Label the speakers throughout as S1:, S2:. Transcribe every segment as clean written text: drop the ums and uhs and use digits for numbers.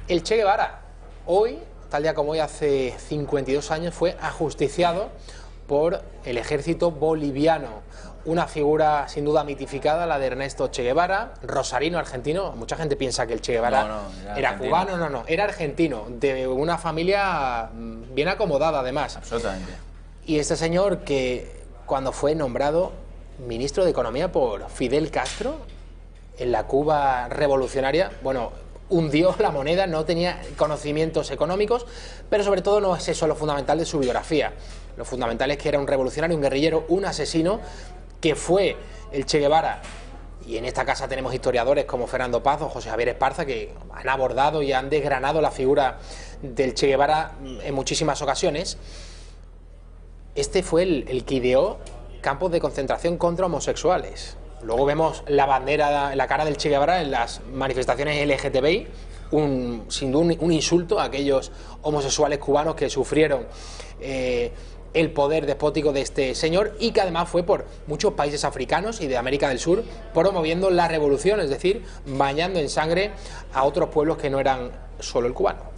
S1: El Che Guevara, hoy, tal día como hoy, hace 52 años, fue ajusticiado por el ejército boliviano. Una figura sin duda mitificada, la de Ernesto Che Guevara, rosarino, argentino. Mucha gente piensa que el Che Guevara era cubano, no, era argentino, de una familia bien acomodada además.
S2: Absolutamente.
S1: Y este señor que cuando fue nombrado ministro de Economía por Fidel Castro, en la Cuba revolucionaria, bueno, hundió la moneda, no tenía conocimientos económicos, pero sobre todo no es eso lo fundamental de su biografía. Lo fundamental es que era un revolucionario, un guerrillero, un asesino, que fue el Che Guevara. Y en esta casa tenemos historiadores como Fernando Paz o José Javier Esparza que han abordado y han desgranado la figura del Che Guevara en muchísimas ocasiones. Este fue el que ideó campos de concentración contra homosexuales. Luego vemos la bandera, la cara del Che Guevara en las manifestaciones LGTBI, sin duda un insulto a aquellos homosexuales cubanos que sufrieron el poder despótico de este señor, y que además fue por muchos países africanos y de América del Sur promoviendo la revolución, es decir, bañando en sangre a otros pueblos que no eran solo el cubano.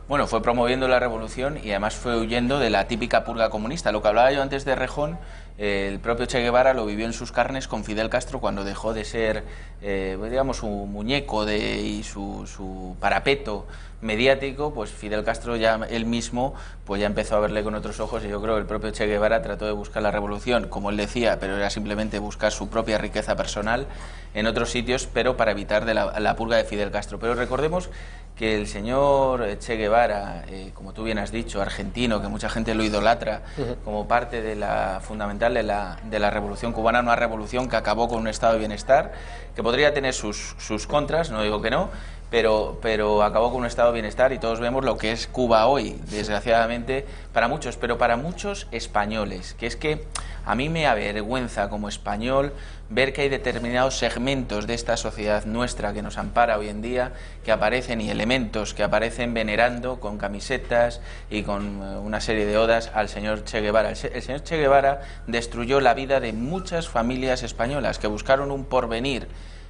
S2: Bueno, fue promoviendo la revolución y además fue huyendo de la típica purga comunista. Lo que hablaba yo antes de Rejón, el propio Che Guevara lo vivió en sus carnes con Fidel Castro cuando dejó de ser, digamos, su muñeco y su parapeto mediático. Pues Fidel Castro ya él mismo pues ya empezó a verle con otros ojos, y yo creo que el propio Che Guevara trató de buscar la revolución, como él decía, pero era simplemente buscar su propia riqueza personal en otros sitios, pero para evitar la purga de Fidel Castro. Pero recordemos que el señor Che Guevara, como tú bien has dicho, argentino, que mucha gente lo idolatra como parte de la fundamental de la revolución cubana, una revolución que acabó con un estado de bienestar, que podría tener sus contras, no digo que no, pero acabó con un estado de bienestar, y todos vemos lo que es Cuba hoy, desgraciadamente para muchos, pero para muchos españoles, que es que a mí me avergüenza como español ver que hay determinados segmentos de esta sociedad nuestra que nos ampara hoy en día, que aparecen, y elementos que aparecen venerando con camisetas y con una serie de odas al señor Che Guevara. El señor Che Guevara destruyó la vida de muchas familias españolas que buscaron un porvenir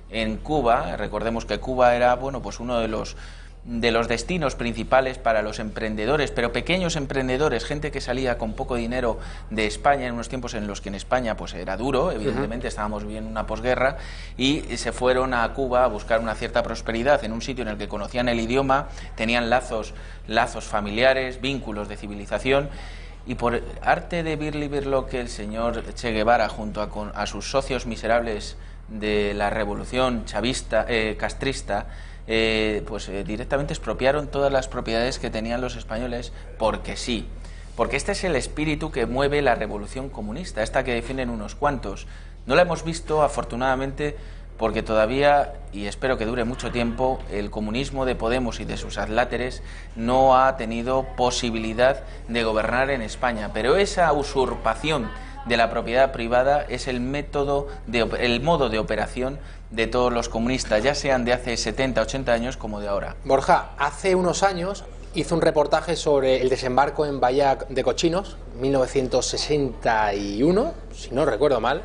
S2: en Cuba. Recordemos que Cuba era, bueno, pues uno de los destinos principales para los emprendedores, pero pequeños emprendedores, gente que salía con poco dinero de España en unos tiempos en los que en España pues era duro, evidentemente estábamos viviendo una posguerra, y se fueron a Cuba a buscar una cierta prosperidad en un sitio en el que conocían el idioma, tenían lazos familiares, vínculos de civilización. Y por arte de que el señor Che Guevara, junto a sus socios miserables de la revolución chavista, castrista, directamente expropiaron todas las propiedades que tenían los españoles, porque sí. Porque este es el espíritu que mueve la revolución comunista, esta que defienden unos cuantos. No la hemos visto, afortunadamente, porque todavía, y espero que dure mucho tiempo, el comunismo de Podemos y de sus adláteres no ha tenido posibilidad de gobernar en España. Pero esa usurpación de la propiedad privada es el modo de operación de todos los comunistas, ya sean de hace 70, 80 años como de ahora.
S1: Borja, hace unos años hizo un reportaje sobre el desembarco en Bahía de Cochinos, 1961, si no recuerdo mal,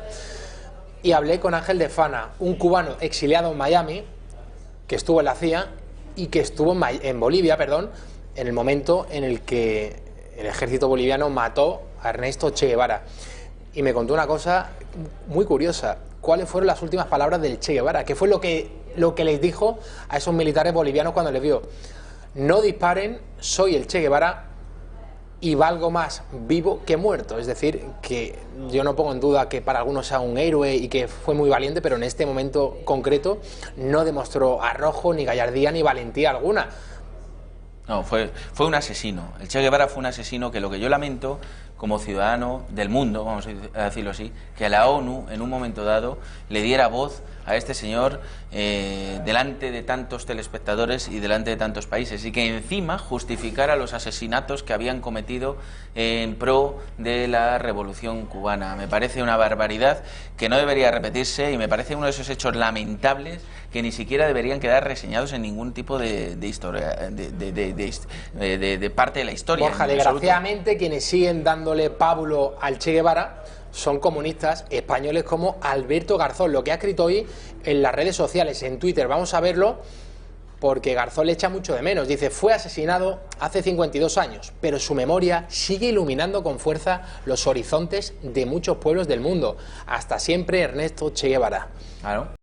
S1: y hablé con Ángel de Fana, un cubano exiliado en Miami, que estuvo en la CIA y que estuvo en Bolivia, en el momento en el que el ejército boliviano mató a Ernesto Che Guevara. Y me contó una cosa muy curiosa. ¿Cuáles fueron las últimas palabras del Che Guevara? ¿Qué fue lo que les dijo a esos militares bolivianos cuando les vio? No disparen, soy el Che Guevara y valgo más vivo que muerto. Es decir, que yo no pongo en duda que para algunos sea un héroe y que fue muy valiente, pero en este momento concreto no demostró arrojo, ni gallardía, ni valentía alguna.
S2: No, fue un asesino. El Che Guevara fue un asesino que, lo que yo lamento como ciudadano del mundo, vamos a decirlo así, que a la ONU en un momento dado le diera voz a este señor delante de tantos telespectadores y delante de tantos países, y que encima justificara los asesinatos que habían cometido en pro de la revolución cubana. Me parece una barbaridad que no debería repetirse, y me parece uno de esos hechos lamentables que ni siquiera deberían quedar reseñados en ningún tipo de historia, de parte de la historia.
S1: Borja, desgraciadamente quienes siguen dándole pábulo al Che Guevara son comunistas españoles como Alberto Garzón, lo que ha escrito hoy en las redes sociales, en Twitter. Vamos a verlo porque Garzón le echa mucho de menos. Dice, fue asesinado hace 52 años, pero su memoria sigue iluminando con fuerza los horizontes de muchos pueblos del mundo. Hasta siempre, Ernesto Che Guevara.
S2: Claro.